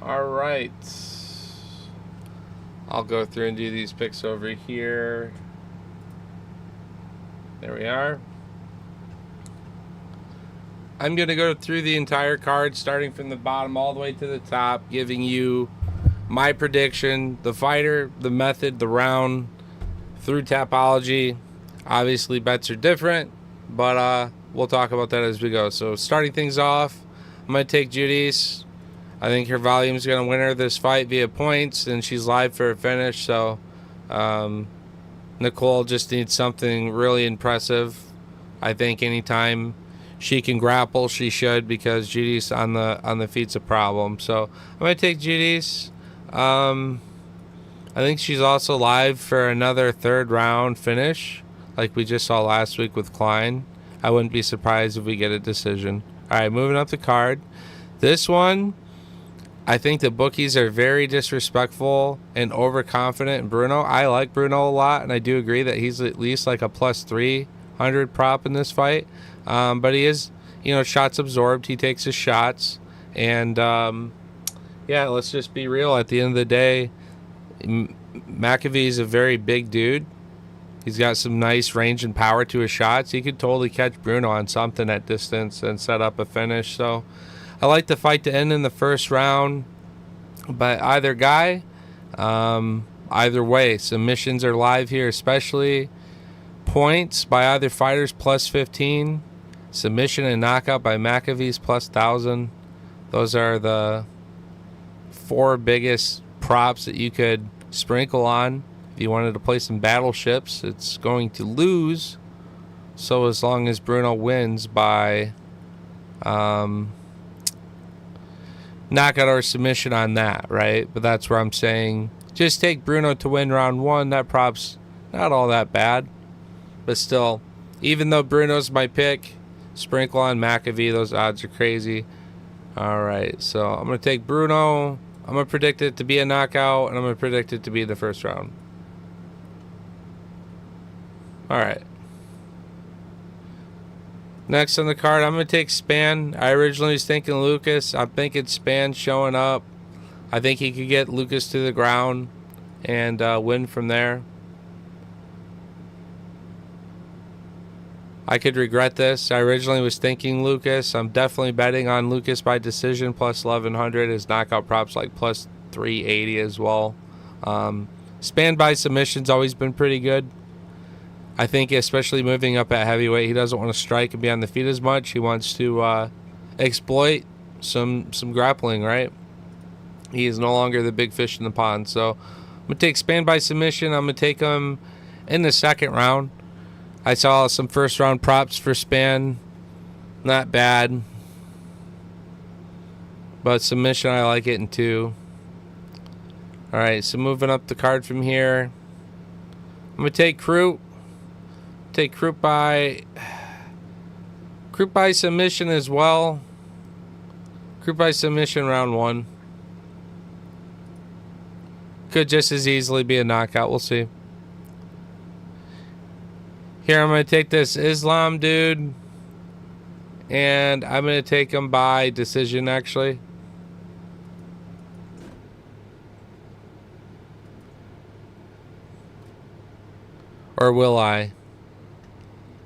All right. I'll go through and do these picks over here. There we are. I'm going to go through the entire card, starting from the bottom all the way to the top, giving you my prediction, the fighter, the method, the round, through Tapology. Obviously, bets are different, but we'll talk about that as we go. So, starting things off, I'm going to take Judy's. I think her volume is going to win her this fight via points, and she's live for a finish. So, Nicole just needs something really impressive. I think anytime she can grapple, she should, because Judy's on the feet's a problem. So, I'm going to take Judy's. I think she's also live for another third round finish, like we just saw last week with Klein. I wouldn't be surprised if we get a decision. All right, moving up the card. This one, I think the bookies are very disrespectful and overconfident in Bruno. I like Bruno a lot, and I do agree that he's at least like a plus 300 prop in this fight. But he is, shots absorbed. He takes his shots. And, yeah, let's just be real. At the end of the day, McAfee is a very big dude. He's got some nice range and power to his shots. He could totally catch Bruno on something at distance and set up a finish. So I like the fight to end in the first round by either guy. Either way, submissions are live here, especially points by either fighters plus 15. Submission and knockout by McAfee's plus 1,000. Those are the four biggest props that you could sprinkle on. If you wanted to play some battleships, it's going to lose. So as long as Bruno wins by knockout or submission on that, right? But that's where I'm saying just take Bruno to win round one. That prop's not all that bad. But still, even though Bruno's my pick, sprinkle on McAfee. Those odds are crazy. All right, so I'm going to take Bruno. I'm going to predict it to be a knockout, and I'm going to predict it to be the first round. All right. Next on the card, I'm going to take Span. I originally was thinking Lucas. I'm thinking Span showing up. I think he could get Lucas to the ground and win from there. I could regret this. I originally was thinking Lucas. I'm definitely betting on Lucas by decision plus 1,100. His knockout props like plus 380 as well. Span by submission's always been pretty good. I think especially moving up at heavyweight, he doesn't want to strike and be on the feet as much. He wants to exploit some grappling, right? He is no longer the big fish in the pond. So I'm going to take Span by submission. I'm going to take him in the second round. I saw some first round props for Span. Not bad. But submission, I like it in 2. All right, so moving up the card from here. I'm going to take Crute. Take Crute by submission as well. Crute by submission round 1. Could just as easily be a knockout. We'll see. Here, I'm going to take this Islam dude. And I'm going to take him by decision, actually. Or will I?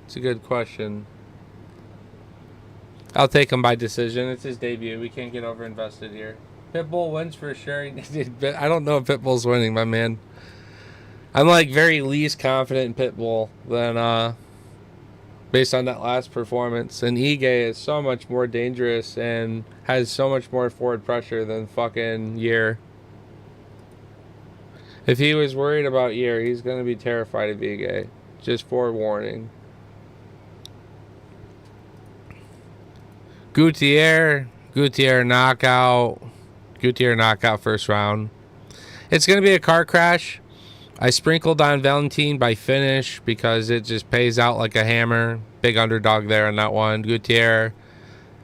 It's a good question. I'll take him by decision. It's his debut. We can't get over invested here. Pitbull wins for sure. I don't know if Pitbull's winning, my man. I'm like very least confident in Pitbull than based on that last performance. And Ige is so much more dangerous and has so much more forward pressure than fucking Yair. If he was worried about Yair, he's going to be terrified of Ige. Just forewarning. Gutierrez knockout. Gutierrez knockout first round. It's going to be a car crash. I sprinkled on Valentin by finish because it just pays out like a hammer. Big underdog there on that one. Gutierrez,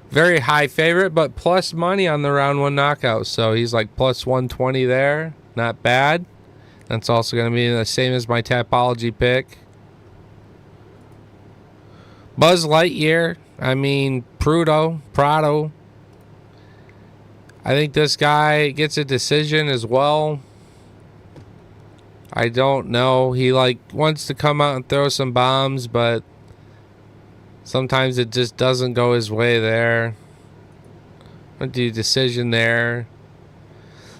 very high favorite, but plus money on the round 1 knockout. So he's like plus 120 there. Not bad. That's also going to be the same as my Tapology pick. Buzz Lightyear. I mean, Prado. I think this guy gets a decision as well. I don't know. He like wants to come out and throw some bombs, but sometimes it just doesn't go his way there. I'm gonna do decision there.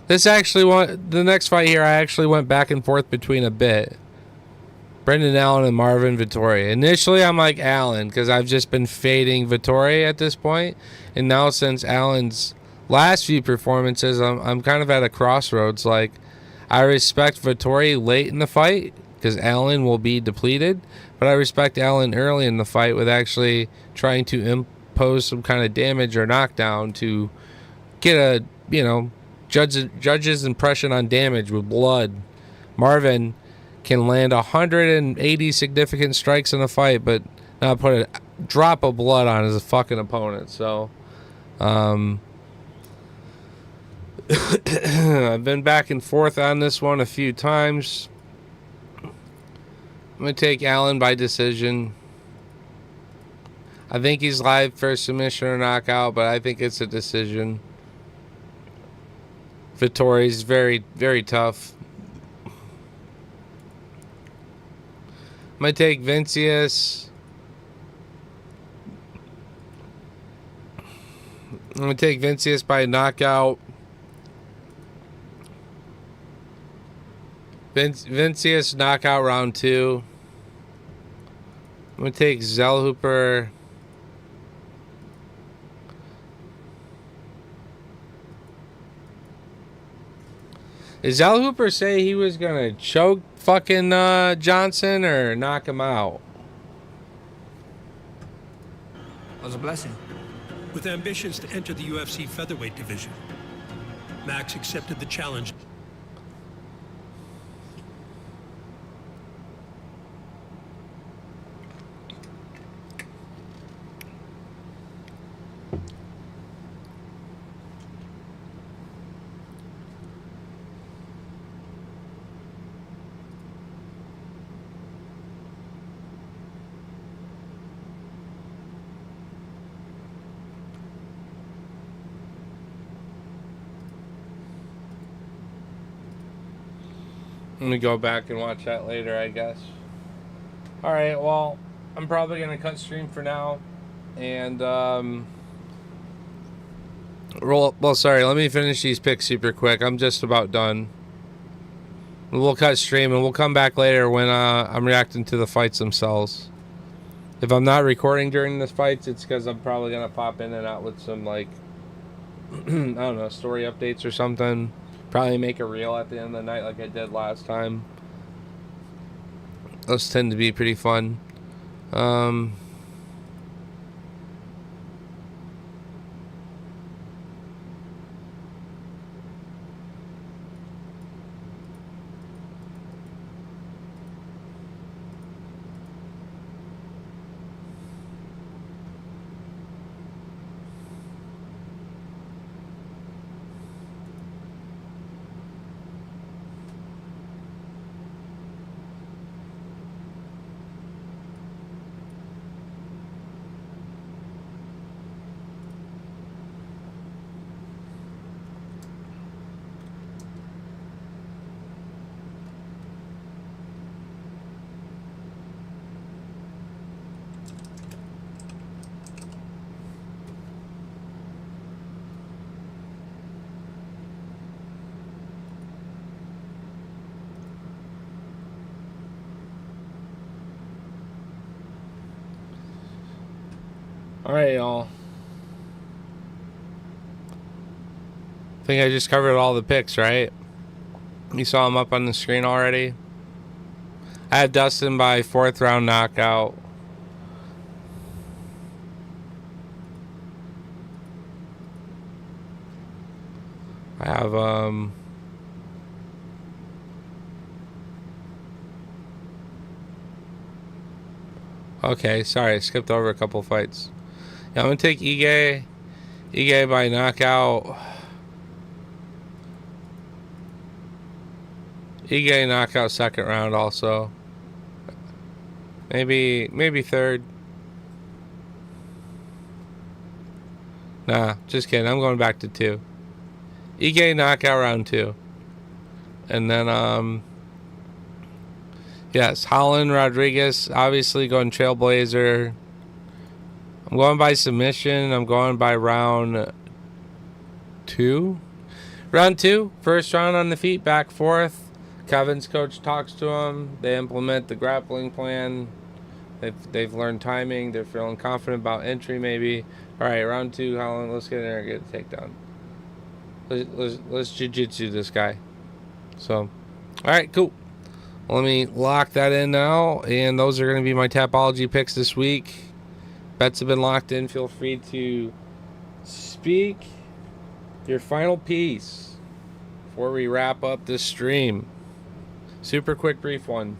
This actually the next fight here, I actually went back and forth between a bit. Brendan Allen and Marvin Vettori. Initially, I'm like Allen because I've just been fading Vettori at this point, and now since Allen's last few performances, I'm kind of at a crossroads. Like, I respect Vettori late in the fight because Allen will be depleted, but I respect Allen early in the fight with actually trying to impose some kind of damage or knockdown to get a, judge's impression on damage with blood. Marvin can land 180 significant strikes in a fight, but not put a drop of blood on his fucking opponent. So, I've been back and forth on this one a few times. I'm going to take Allen by decision. I think he's live for a submission or knockout, but I think it's a decision. Vittori's very, very tough. I'm going to take Vincius. I'm going to take Vincius by knockout. Vincius knockout round 2. I'm going to take Zellhuber. Did Zellhuber say he was going to choke fucking Johnson or knock him out? It was a blessing. With ambitions to enter the UFC featherweight division, Max accepted the challenge. I'm going to go back and watch that later, I guess. Alright, well, I'm probably going to cut stream for now. And, sorry, let me finish these picks super quick. I'm just about done. We'll cut stream and we'll come back later when I'm reacting to the fights themselves. If I'm not recording during the fights, it's because I'm probably going to pop in and out with some, like, I don't know, story updates or something. Probably make a reel at the end of the night like I did last time. Those tend to be pretty fun. Alright, y'all. I think I just covered all the picks, right? You saw them up on the screen already. I have Dustin by 4th round knockout. I have okay, sorry, I skipped over a couple fights. Yeah, I'm gonna take Ige. Ige by knockout. Ige knockout 2nd round also. Maybe 3rd. Nah, just kidding. I'm going back to 2. Ige knockout round 2. And then, yes, Holland Rodriguez, obviously going Trailblazer. I'm going by submission. I'm going by round 2. Round 2, first round on the feet, back forth. Kevin's coach talks to him. They implement the grappling plan. They've learned timing. They're feeling confident about entry, maybe. All right, round 2, Holland. Let's get in there and get a takedown. Let's jiu-jitsu this guy. So, all right, cool. Let me lock that in now, and those are going to be my Tapology picks this week. Bets have been locked in. Feel free to speak your final piece before we wrap up this stream. Super quick, brief one.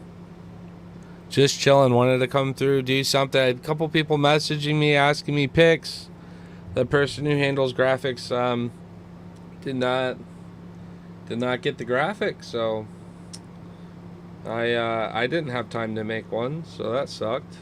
Just chilling. Wanted to come through, do something. I had a couple people messaging me, asking me picks. The person who handles graphics did not get the graphics, so I didn't have time to make one, so that sucked.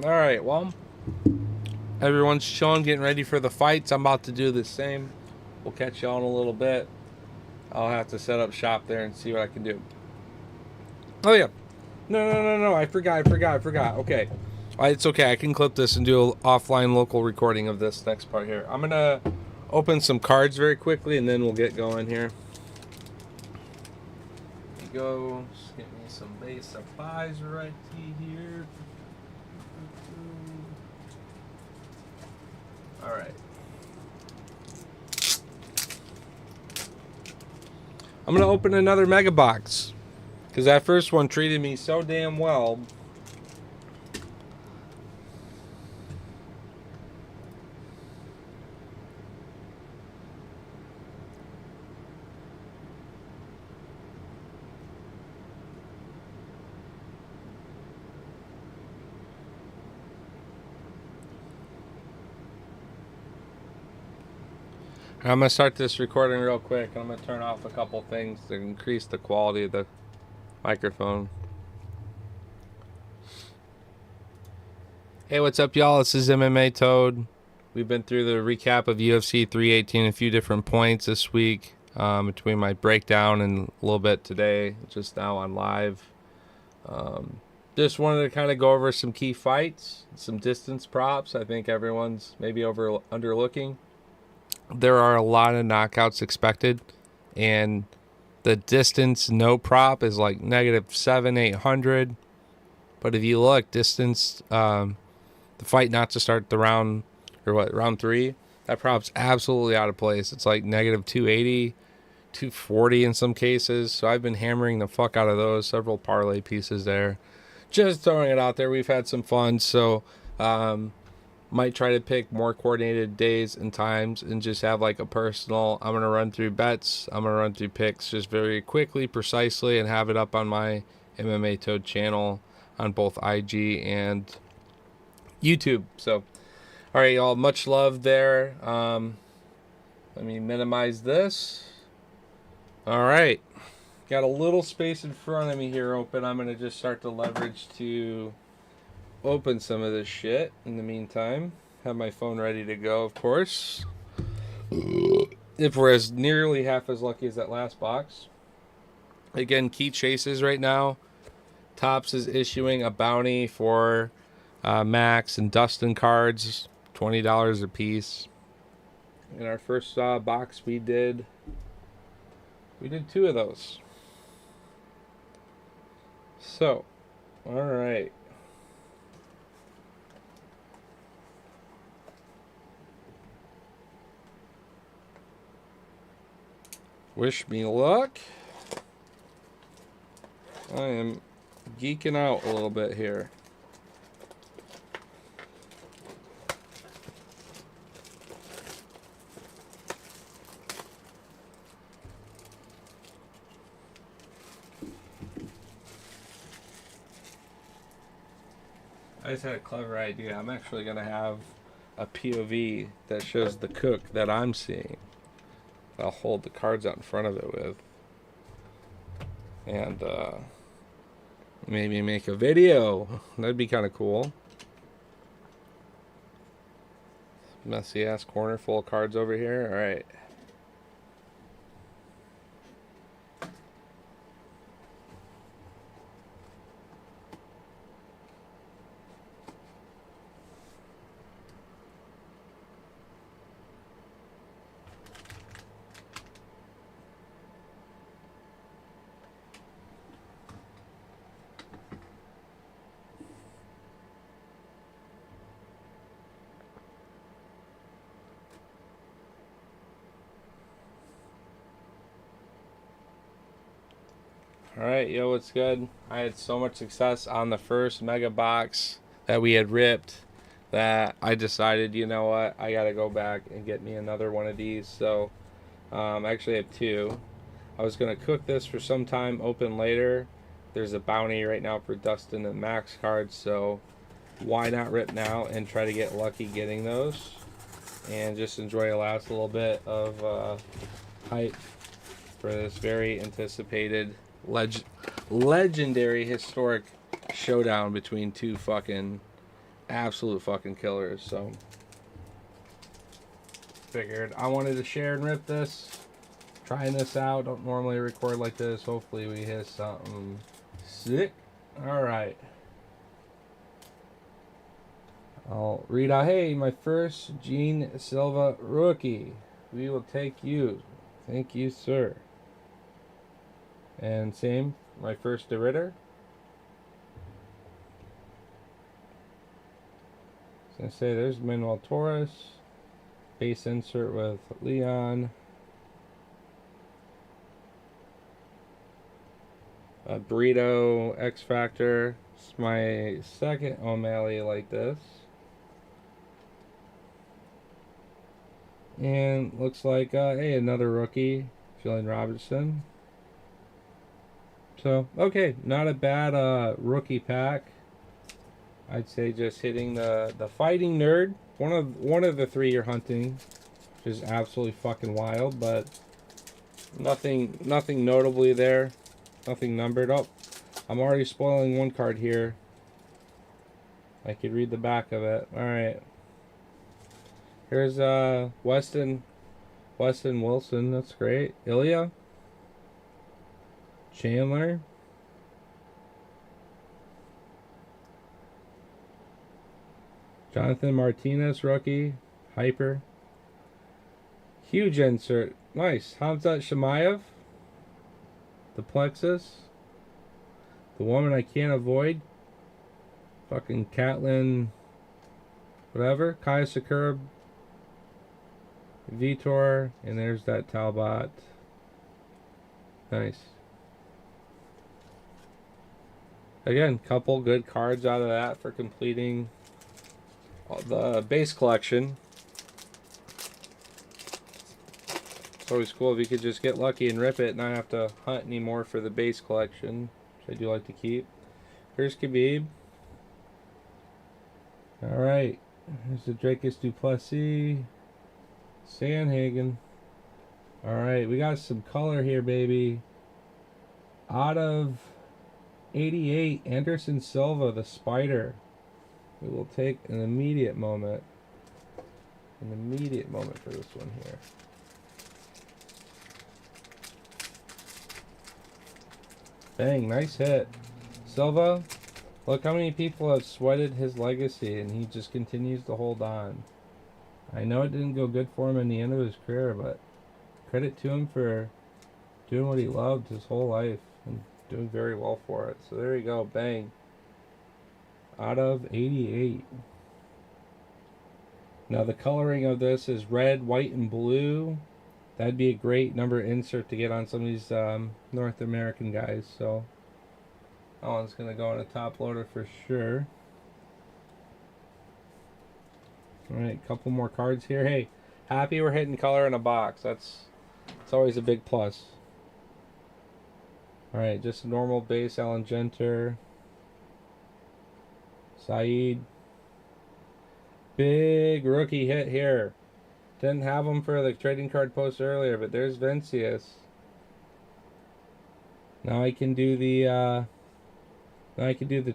All right, well, everyone's chilling, getting ready for the fights. I'm about to do the same. We'll catch y'all in a little bit. I'll have to set up shop there and see what I can do. Oh, yeah. No. I forgot. Okay. It's okay. I can clip this and do an offline local recording of this next part here. I'm going to open some cards very quickly, and then we'll get going here. Here we go. Just get me some base of buys right here. All right. I'm going to open another mega box because that first one treated me so damn well. I'm going to start this recording real quick. I'm going to turn off a couple things to increase the quality of the microphone. Hey, what's up, y'all? This is MMA Toad. We've been through the recap of UFC 318, a few different points this week, between my breakdown and a little bit today, just now on live. Just wanted to kind of go over some key fights, some distance props. I think everyone's maybe underlooking. There are a lot of knockouts expected, and the distance no prop is like -700, 800. But if you look, distance, the fight not to start the round, or round 3, that prop's absolutely out of place. It's like -280, 240 in some cases. So I've been hammering the fuck out of those, several parlay pieces there. Just throwing it out there. We've had some fun, so might try to pick more coordinated days and times and just have like a personal, I'm going to run through bets, I'm going to run through picks just very quickly, precisely, and have it up on my MMA Toad channel. on both IG and YouTube. So, all right, y'all. Much love there. Let me minimize this. All right. Got a little space in front of me here open. I'm going to just start to leverage to open some of this shit in the meantime. Have my phone ready to go, of course. If we're as nearly half as lucky as that last box. Again, key chases right now. Topps is issuing a bounty for Max and Dustin cards, $20 a piece. In our first box, we did 2 of those. So, all right. Wish me luck. I am geeking out a little bit here. I just had a clever idea. I'm actually going to have a POV that shows the cook that I'm seeing. I'll hold the cards out in front of it with. And maybe make a video. That'd be kind of cool. Messy ass corner full of cards over here. All right. Alright, yo, what's good? I had so much success on the first mega box that we had ripped that I decided, you know what, I gotta go back and get me another one of these. So, I actually have 2. I was gonna cook this for some time, open later. There's a bounty right now for Dustin and Max cards, so why not rip now and try to get lucky getting those and just enjoy the last little bit of hype for this very anticipated legendary historic showdown between 2 fucking absolute fucking killers. So figured I wanted to share and rip this, trying this out. Don't normally record like this. Hopefully we hit something sick. All right, I'll read out. Hey, my first Gene Silva rookie. We will take you. Thank you, sir. And same, my first DeRitter. I was going to say, there's Manuel Torres. Base insert with Leon. A Burrito X Factor. It's my second O'Malley like this. And looks like, hey, another rookie. Julian Robinson. So, okay, not a bad rookie pack. I'd say just hitting the fighting nerd. One of the 3 you're hunting, which is absolutely fucking wild, but nothing notably there. Nothing numbered. Oh, I'm already spoiling one card here. I could read the back of it. Alright. Here's Weston Wilson. That's great. Ilya. Chandler. Jonathan Martinez, rookie. Hyper. Huge insert. Nice. Hamzat Shemaev. The Plexus. The Woman I Can't Avoid. Fucking Catlin. Whatever. Kaya Sakura. Vitor. And there's that Talbot. Nice. Again, couple good cards out of that for completing the base collection. It's always cool if you could just get lucky and rip it and not have to hunt anymore for the base collection, which I do like to keep. Here's Khabib. All right. Here's the Dracus Duplessis. Sandhagen. All right. We got some color here, baby. Out of 88, Anderson Silva, the Spider. We will take an immediate moment. An immediate moment for this one here. Bang, nice hit. Silva, look how many people have sweated his legacy, and he just continues to hold on. I know it didn't go good for him in the end of his career, but credit to him for doing what he loved his whole life and doing very well for it. So there you go, bang. Out of 88. Now the coloring of this is red, white, and blue. That'd be a great number insert to get on some of these North American guys. So that one's going to go in a top loader for sure. Alright, a couple more cards here. Hey, happy we're hitting color in a box. It's always a big plus. Alright, just a normal base Alan Genter. Saeed. Big rookie hit here. Didn't have him for the trading card post earlier, but there's Vincius. Now I can do the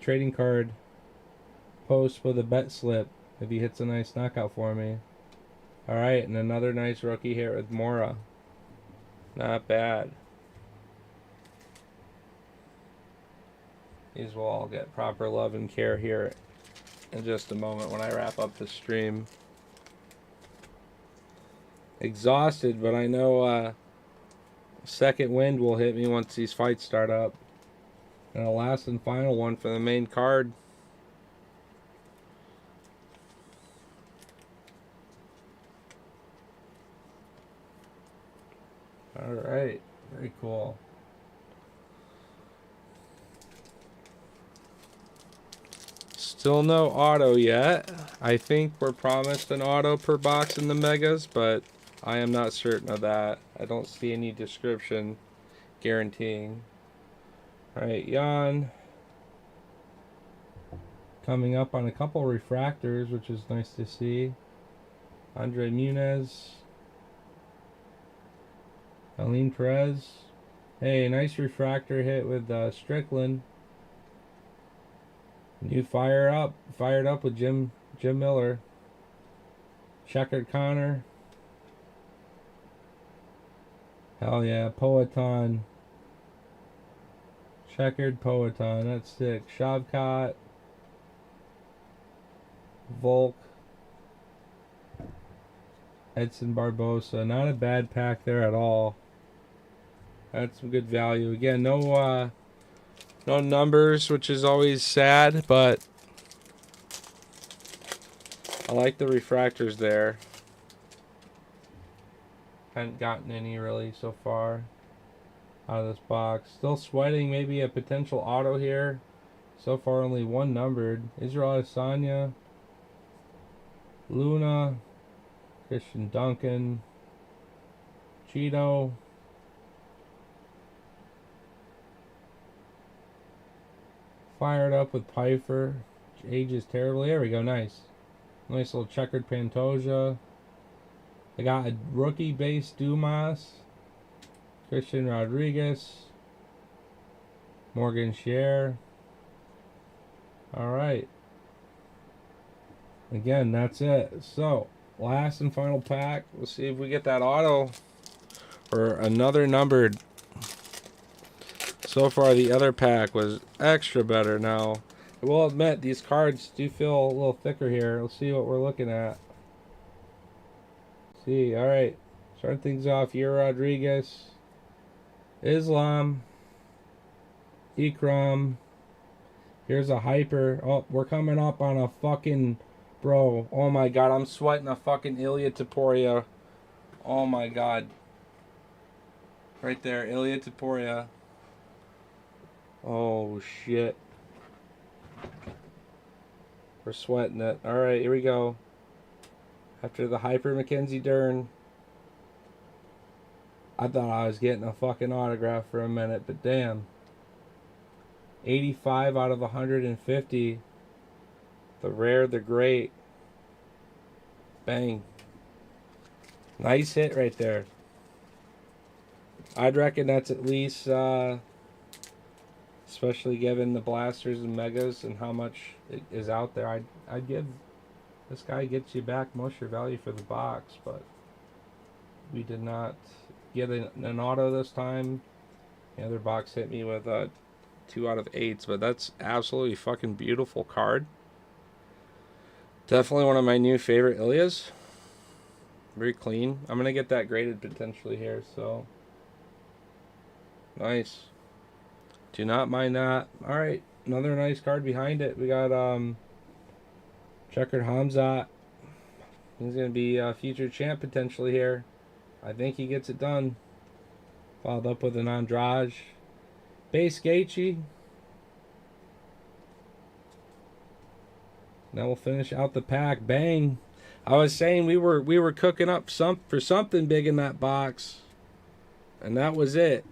trading card post with a bet slip if he hits a nice knockout for me. Alright, and another nice rookie here with Mora. Not bad. These will all get proper love and care here in just a moment when I wrap up the stream. Exhausted, but I know second wind will hit me once these fights start up. And a last and final one for the main card. Alright, very cool. Still no auto yet. I think we're promised an auto per box in the megas, but I am not certain of that. I don't see any description guaranteeing. Alright, Jan. Coming up on a couple refractors, which is nice to see. Andre Muniz. Aline Perez. Hey, nice refractor hit with Strickland. New fired up with Jim Miller. Checkered Connor. Hell yeah, Poetan. Checkered Poetan, that's sick. Shavkat. Volk. Edson Barbosa. Not a bad pack there at all. That's some good value. Again, no numbers, which is always sad, but I like the refractors there. Haven't gotten any really so far out of this box. Still sweating maybe a potential auto here. So far only one numbered. Israel Adesanya. Luna. Christian Duncan. Cheeto. Fired up with Pfeiffer. Ages terribly. There we go. Nice. Nice little checkered Pantoja. I got a rookie base Dumas. Christian Rodriguez. Morgan Scher. Alright. Again, that's it. So, last and final pack. We'll see if we get that auto or another numbered. So far, the other pack was extra better. Now, I will admit, these cards do feel a little thicker here. Let's see what we're looking at. See, alright. Starting things off, Yair Rodriguez. Islam. Ikram. Here's a hyper. Oh, we're coming up on a fucking... Bro, oh my god, I'm sweating a fucking Ilya Taporia. Oh my god. Right there, Ilya Taporia. Oh shit. We're sweating it. Alright, here we go. After the hyper Mackenzie Dern. I thought I was getting a fucking autograph for a minute, but damn. 85 out of 150. The rare, the great. Bang. Nice hit right there. I'd reckon that's at least, especially given the blasters and megas and how much is out there. I'd give this guy gets you back most of your value for the box, but we did not get an auto this time. The other box hit me with 2 out of 8s, but that's absolutely fucking beautiful card. Definitely one of my new favorite Ilias. Very clean. I'm gonna get that graded potentially here, so nice. Do not mind that. Alright, another nice card behind it. We got Checkered Hamzat. He's gonna be a future champ potentially here. I think he gets it done. Followed up with an Andrade. Base Gaethje. Now we'll finish out the pack. Bang. I was saying we were cooking up for something big in that box. And that was it.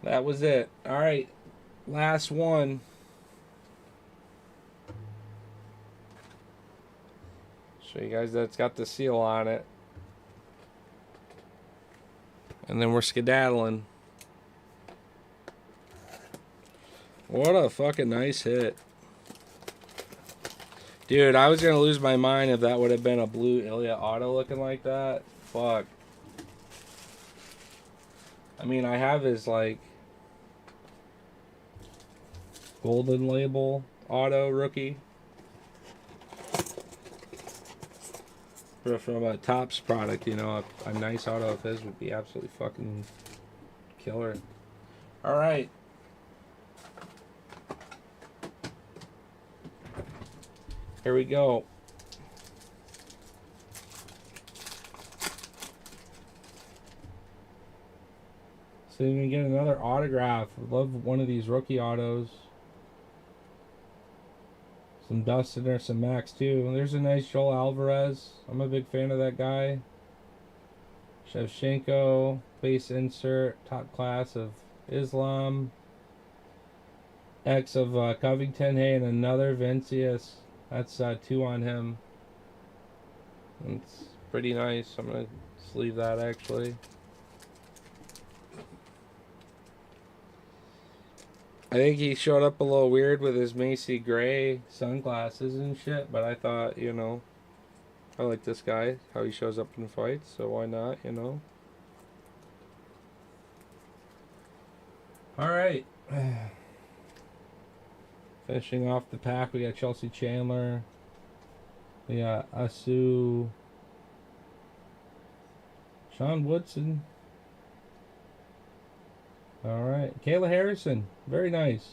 That was it. Alright. Last one. Show you guys that it's got the seal on it. And then we're skedaddling. What a fucking nice hit. Dude, I was going to lose my mind if that would have been a blue Ilya auto looking like that. Fuck. I mean, I have his, like, golden label auto rookie. From a Topps product, you know, a nice auto of his would be absolutely fucking killer. Alright. Here we go. So you can get another autograph. I'd love one of these rookie autos. Some Dustin or some Max too. There's a nice Joel Alvarez. I'm a big fan of that guy. Shevchenko, base insert, top class of Islam. X of Covington. Hey, and another Vincius. That's 2 on him. It's pretty nice. I'm going to sleeve that actually. I think he showed up a little weird with his Macy Gray sunglasses and shit, but I thought, you know, I like this guy, how he shows up in fights, so why not, you know? Alright. Finishing off the pack, we got Chelsea Chandler. We got Asu. Sean Woodson. Alright. Kayla Harrison. Very nice.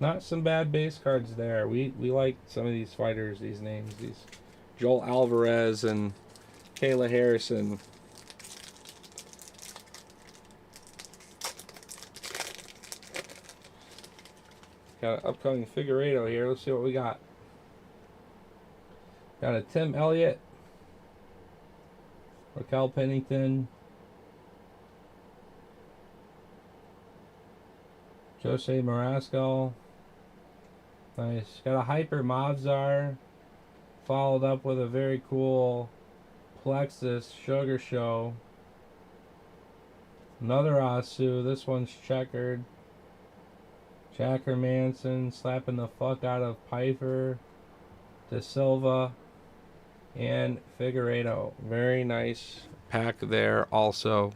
Not some bad base cards there. We like some of these fighters, these names. These Joel Alvarez and Kayla Harrison. Got an upcoming Figueiredo here. Let's see what we got. Got a Tim Elliott. Raquel Pennington. Jose Marasco. Nice. Got a Hyper Mavzar. Followed up with a very cool Plexus Sugar Show. Another Asu. This one's checkered. Jacker Manson slapping the fuck out of Pfeiffer, De Silva, and Figueiredo. Very nice pack there also.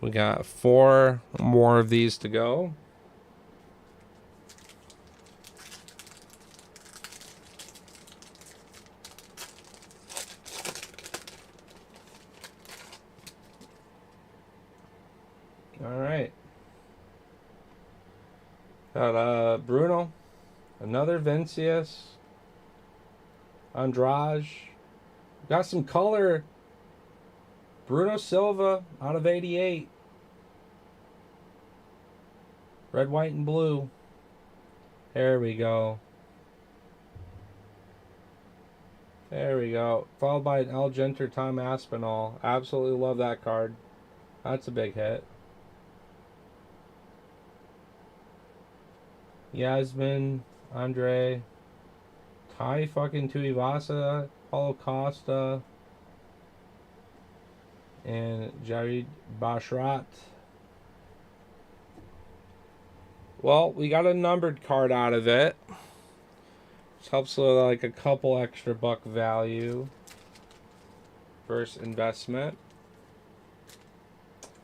We got 4 more of these to go. All right. Got Bruno, another Vincius, Andrade. Got some color. Bruno Silva out of 88. Red, white, and blue. There we go. There we go. Followed by an Algenter Tom Aspinall. Absolutely love that card. That's a big hit. Yasmin, Andre, Kai fucking Tuivasa, Paulo Costa, and Jared Bashrat. Well, we got a numbered card out of it. Which helps with like a couple extra buck value. First investment.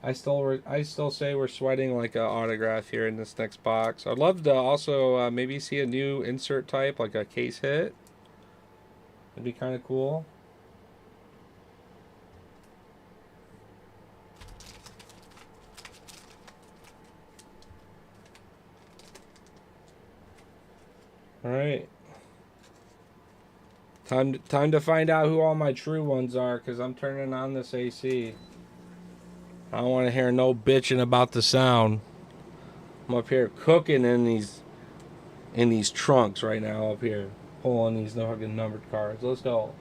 I still say we're sweating like an autograph here in this next box. I'd love to also maybe see a new insert type, like a case hit. It'd be kind of cool. All right. Time to find out who all my true ones are, because I'm turning on this AC. I don't want to hear no bitching about the sound. I'm up here cooking in these trunks right now up here, pulling these fucking numbered cards. Let's go.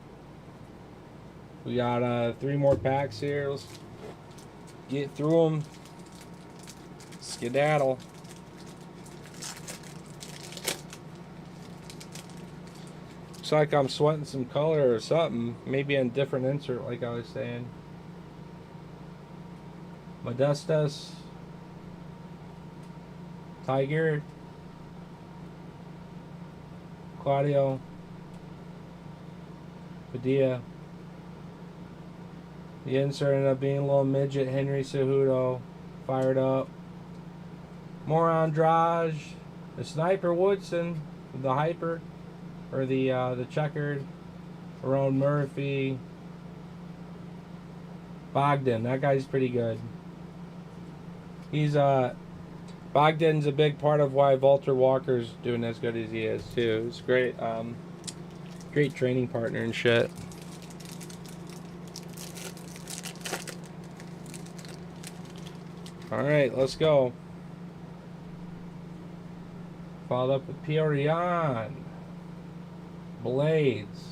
We got 3 more packs here. Let's get through them. Skedaddle. Looks like I'm sweating some color or something. Maybe a different insert, like I was saying. Modestas. Tiger. Claudio. Padilla. The insert ended up being a little midget. Henry Cejudo. Fired up. More Andrade. The Sniper Woodson. The Hyper. Or the checkered. Aaron Murphy. Bogdan. That guy's pretty good. He's Bogdan's a big part of why Walter Walker's doing as good as he is too. He's great, great training partner and shit. All right, let's go. Followed up with Piorian, Blades,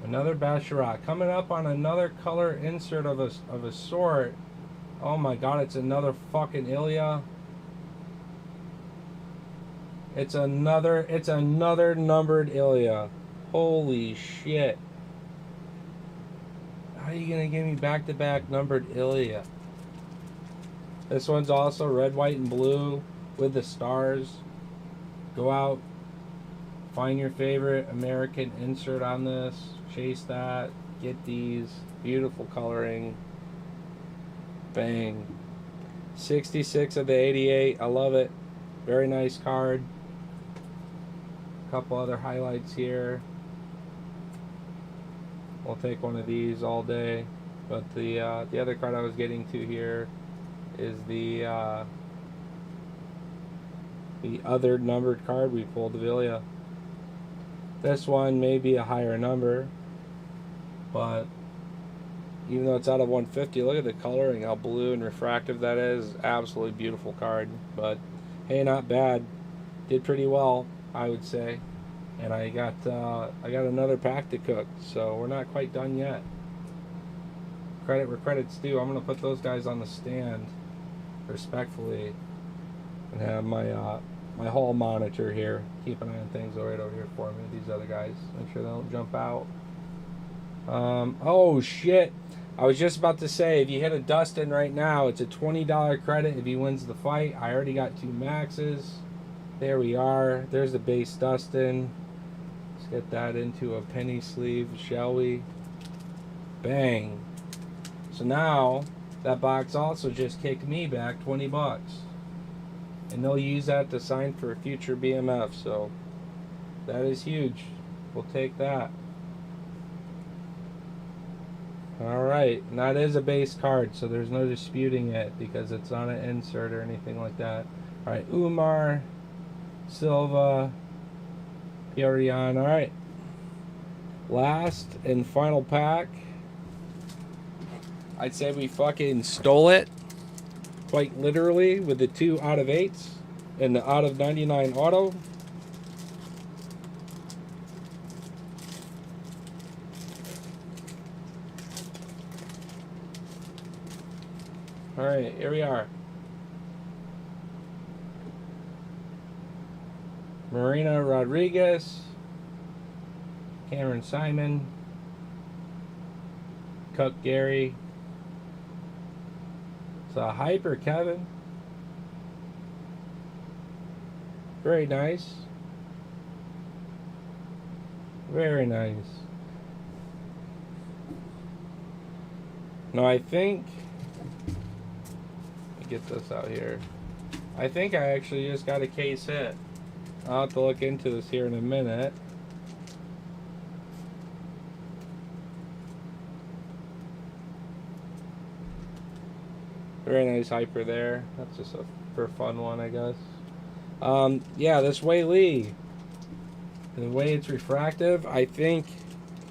another Basharat. Coming up on another color insert of a sort. Oh my god, it's another fucking Ilya. It's another numbered Ilya. Holy shit. How are you gonna give me back-to-back numbered Ilya? This one's also red, white, and blue with the stars. Go out, find your favorite American insert on this, chase that, get these. Beautiful coloring. Bang. 66 of the 88. I love it. Very nice card. A couple other highlights here. We'll take one of these all day. But the other card I was getting to here is the other numbered card we pulled of Ilya. This one may be a higher number, but even though it's out of 150, look at the coloring, how blue and refractive that is. Absolutely beautiful card. But hey, not bad. Did pretty well, I would say. And I got another pack to cook, so we're not quite done yet. Credit where credit's due. I'm gonna put those guys on the stand, respectfully, and have my my hall monitor here keep an eye on things right over here for me. These other guys, make sure they don't jump out. Oh shit! I was just about to say, if you hit a Dustin right now, it's a $20 credit if he wins the fight. I already got 2 maxes. There we are. There's the base Dustin. Let's get that into a penny sleeve, shall we? Bang. So now, that box also just kicked me back 20 bucks. And they'll use that to sign for a future BMF, so that is huge. We'll take that. Alright, and that is a base card, so there's no disputing it because it's not an insert or anything like that. Alright, Umar, Silva, Piorian. Alright. Last and final pack. I'd say we fucking stole it. Quite literally, with the 2 out of 8s and the out of 99 auto. Alright, here we are. Marina Rodriguez, Cameron Simon, Cook Gary. It's a hyper Kevin. Very nice. Very nice. No, I think. Let me get this out here. I think I actually just got a case hit. I'll have to look into this here in a minute. Very nice hyper there. That's just a for fun one, I guess. Yeah, this Wei Lee. The way it's refractive, I think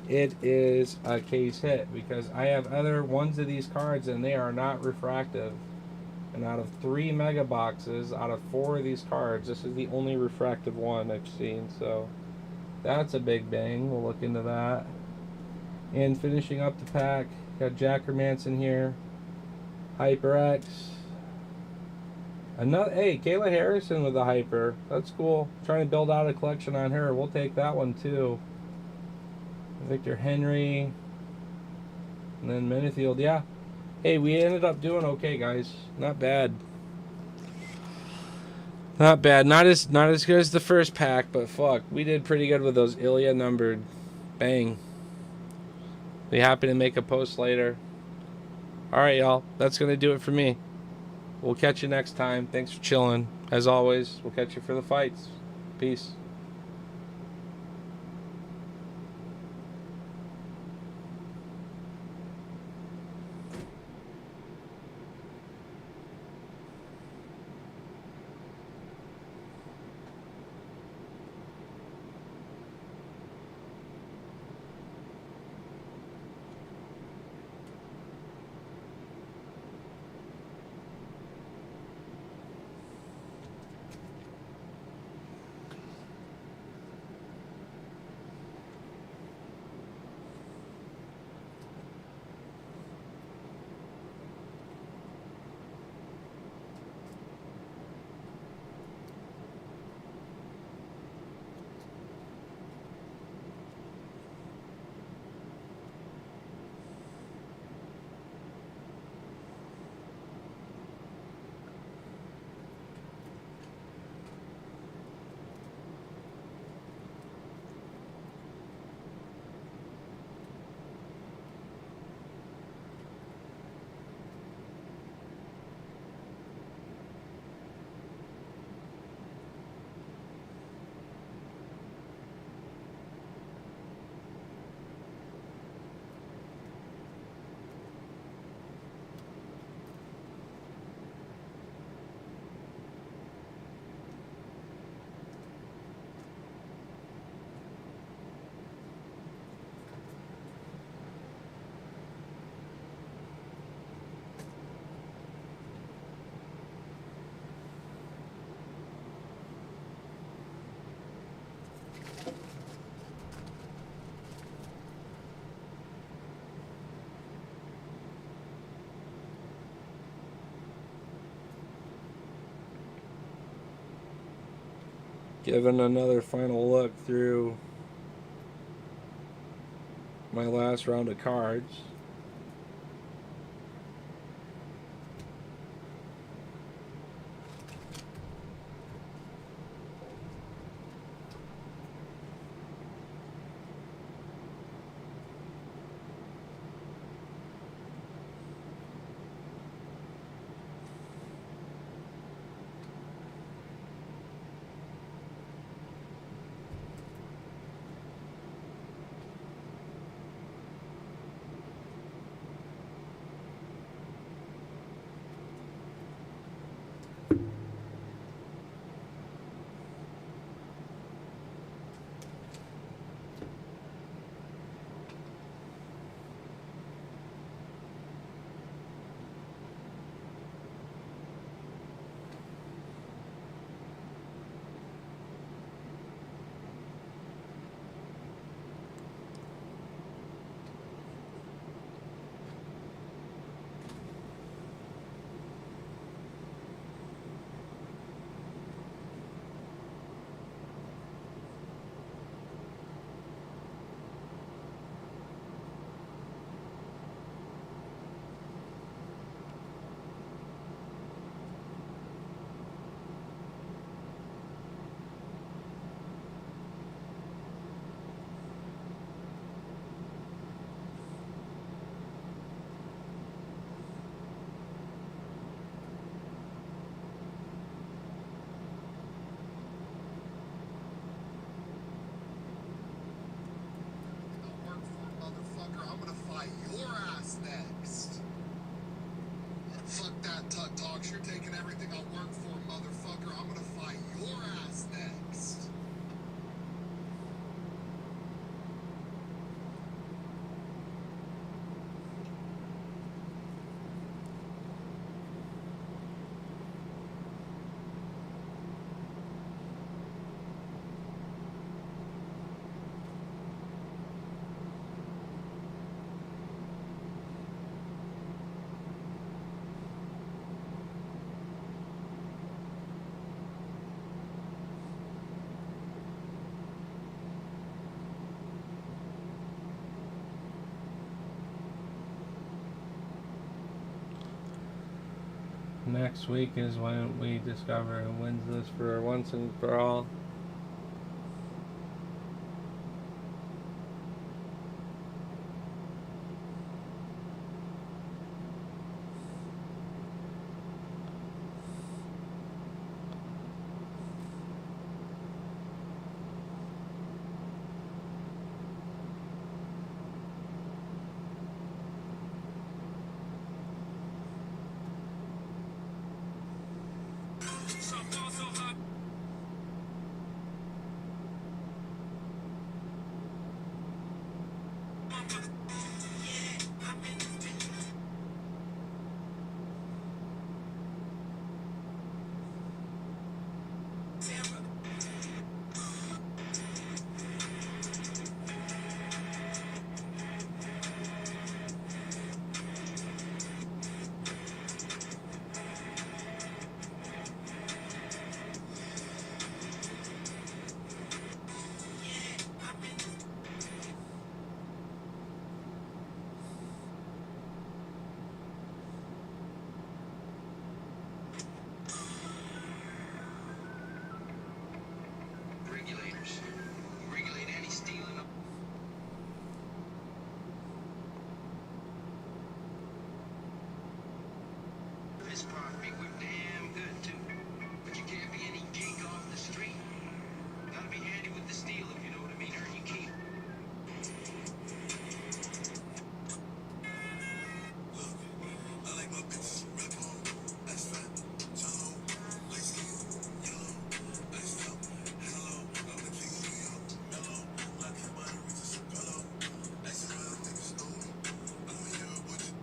it is a case hit because I have other ones of these cards and they are not refractive. And out of 3 mega boxes, out of 4 of these cards, this is the only refractive one I've seen. So that's a big bang. We'll look into that. And finishing up the pack, got Jacker Manson here, HyperX. Another, hey, Kayla Harrison with a hyper. That's cool. Trying to build out a collection on her. We'll take that one too. Victor Henry. And then Minifield. Yeah. Hey, we ended up doing okay, guys. Not bad. Not bad. Not as good as the first pack, but fuck. We did pretty good with those Ilya numbered. Bang. Be happy to make a post later. Alright, y'all. That's going to do it for me. We'll catch you next time. Thanks for chilling. As always, we'll catch you for the fights. Peace. Giving another final look through my last round of cards. your ass next. Fuck that tut talks. You're taking everything I work for, motherfucker. I'm gonna fight your ass next. Next week is when we discover who wins this for once and for all. Regulators. Regulate any stealing of this property. We're damn good too. But you can't be any geek off the street. Gotta be handy with the steel, if you know what I mean, or you keep. I like my bitches red bone, that's fat, jello, light skin, yellow, iced out, hello, I'm the king of New York, mellow, black and butter, it's a pillow, ice around, think it's gold, I'm here with you.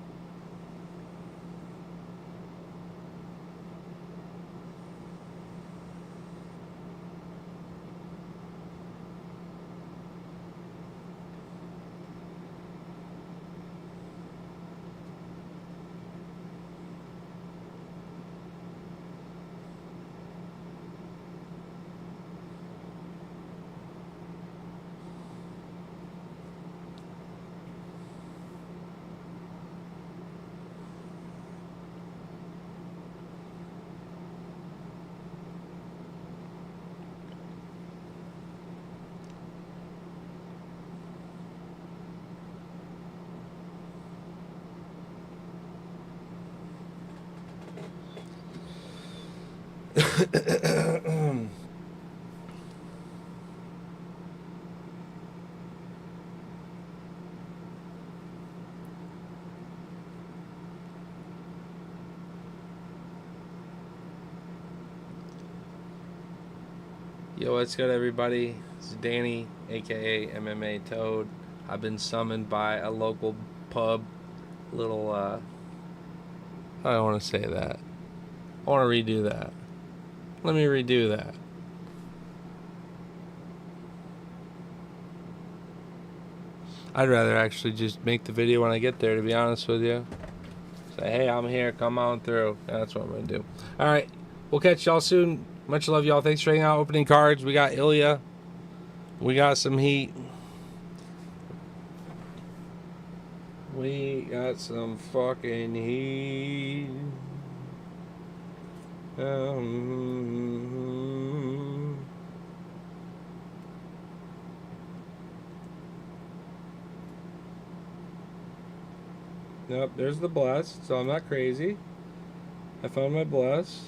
Yo, what's good, everybody? It's Danny, aka MMA Toad. I've been summoned by a local pub. Little, I don't want to say that. I want to redo that. Let me redo that. I'd rather actually just make the video when I get there, to be honest with you. Say, hey, I'm here. Come on through. That's what I'm going to do. All right. We'll catch y'all soon. Much love, y'all. Thanks for hanging out. Opening cards. We got Ilya. We got some heat. We got some fucking heat. Nope, there's the bless, so I'm not crazy. I found my bless.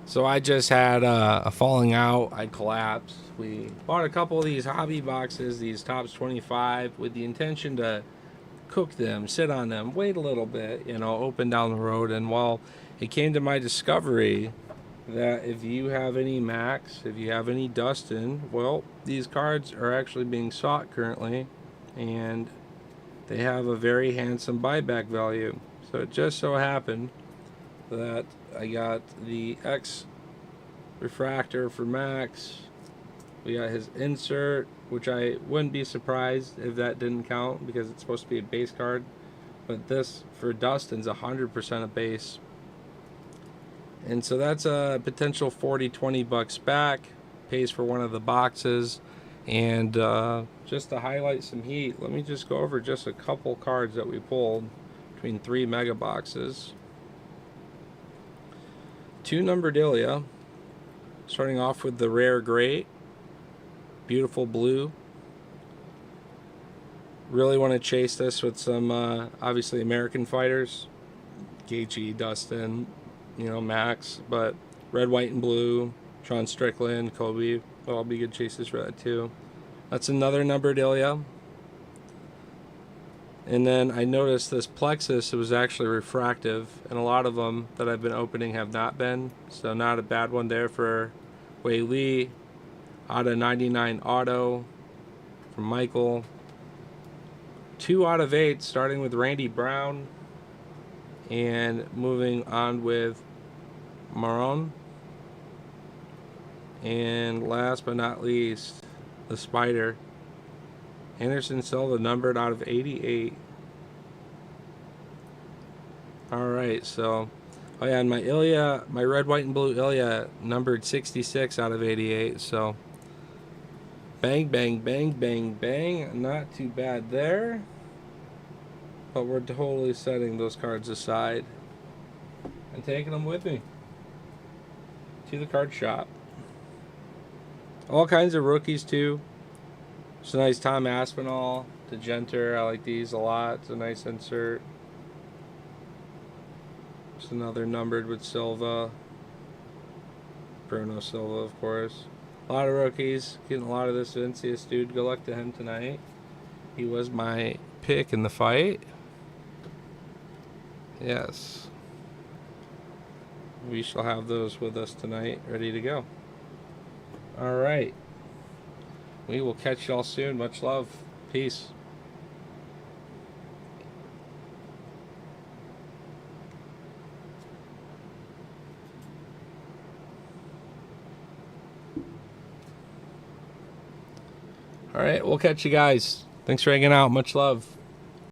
So I just had a falling out. I collapsed. We bought a couple of these hobby boxes, these Tops 25, with the intention to cook them, sit on them, wait a little bit, you know, open down the road. And while it came to my discovery that if you have any Max, if you have any Dustin, well, these cards are actually being sought currently, and they have a very handsome buyback value. So it just so happened that I got the X refractor for Max. We got his insert, which I wouldn't be surprised if that didn't count because it's supposed to be a base card. But this for Dustin's 100% a base. And so that's a potential 40-20 bucks back. Pays for one of the boxes. And just to highlight some heat, let me just go over just a couple cards that we pulled between 3 mega boxes. 2 numbered Ilya, starting off with the rare great, beautiful blue. Really want to chase this with some obviously American fighters, Gaethje, Dustin, you know, Max, but red, white, and blue, Sean Strickland, Kobe, will all be good chases for that too. That's another numbered Ilya. And then I noticed this plexus, it was actually refractive, and a lot of them that I've been opening have not been. So not a bad one there for Wei Lee. Out of 99 auto from Michael. 2 out of 8, starting with Randy Brown. And moving on with Maron. And last but not least, the Spider. Anderson Silva, numbered out of 88. Alright, so, oh yeah, and my Ilya, my red, white, and blue Ilya, numbered 66 out of 88, so bang, bang, bang, bang, bang. Not too bad there. But we're totally setting those cards aside and taking them with me to the card shop. All kinds of rookies, too. It's a nice Tom Aspinall, DeGenter. I like these a lot. It's a nice insert. Just another numbered with Silva. Bruno Silva, of course. A lot of rookies. Getting a lot of this Vincius dude. Good luck to him tonight. He was my pick in the fight. Yes. We shall have those with us tonight, ready to go. Alright. We will catch y'all soon. Much love. Peace. Alright, we'll catch you guys. Thanks for hanging out. Much love.